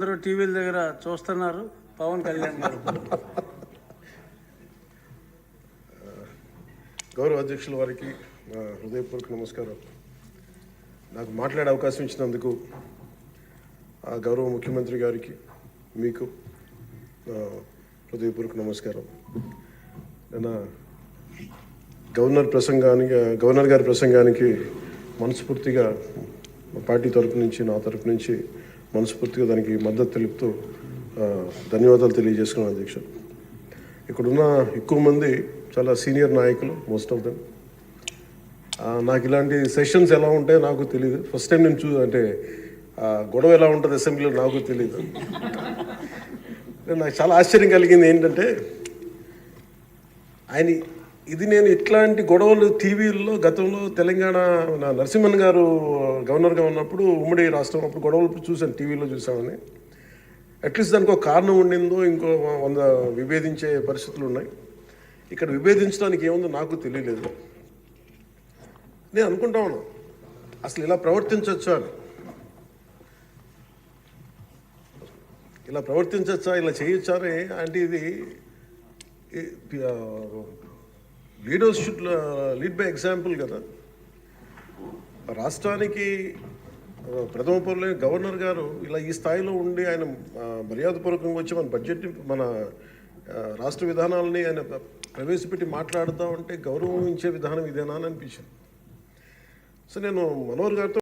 అందరూ టీవీల దగ్గర చూస్తున్నారు పవన్ కళ్యాణ్ గారు. గౌరవ అధ్యక్షుల వారికి హృదయపూర్వక నమస్కారం. నాకు మాట్లాడే అవకాశం ఇచ్చినందుకు గౌరవ ముఖ్యమంత్రి గారికి మీకు హృదయపూర్వక నమస్కారం. నేను గవర్నర్ గారి ప్రసంగానికి మనస్ఫూర్తిగా పార్టీ తరపు నుంచి నా తరపు నుంచి మనస్ఫూర్తిగా దానికి మద్దతు తెలుపుతూ ధన్యవాదాలు తెలియజేసుకున్నాను అధ్యక్షుడు. ఇక్కడున్న ఎక్కువ మంది చాలా సీనియర్ నాయకులు, మోస్ట్ ఆఫ్ దెమ్. నాకు ఇలాంటి సెషన్స్ ఎలా ఉంటాయో నాకు తెలియదు. ఫస్ట్ టైం నేను అంటే గొడవ ఎలా ఉంటుంది అసెంబ్లీలో నాకు తెలియదు. నాకు చాలా ఆశ్చర్యం కలిగింది ఏంటంటే నేను ఇట్లాంటి గొడవలు టీవీల్లో గతంలో తెలంగాణ నరసింహన్ గారు గవర్నర్గా ఉన్నప్పుడు ఉమ్మడి రాష్ట్రం అప్పుడు గొడవలు చూశాను, టీవీలో చూసామని. అట్లీస్ట్ దానికి ఒక కారణం ఉండిందో ఇంకో 100 విభేదించే పరిస్థితులు ఉన్నాయి. ఇక్కడ విభేదించడానికి ఏముందో నాకు తెలియలేదు. నేను అనుకుంటా ఉన్నాను అసలు ఇలా ప్రవర్తించవచ్చా అని, ఇలా చేయొచ్చా అని. అంటే ఇది leaders should lead by example కదా. రాష్ట్రానికి ప్రథమ పౌరులైన గవర్నర్ గారు ఇలా ఈ స్థాయిలో ఉండి ఆయన మర్యాదపూర్వకంగా వచ్చి మన బడ్జెట్, మన రాష్ట్ర విధానాలని ఆయన ప్రవేశపెట్టి మాట్లాడుతూ ఉంటే గౌరవించే విధానం ఇదేనా అని అనిపించింది. సో నేను మనోహర్ గారితో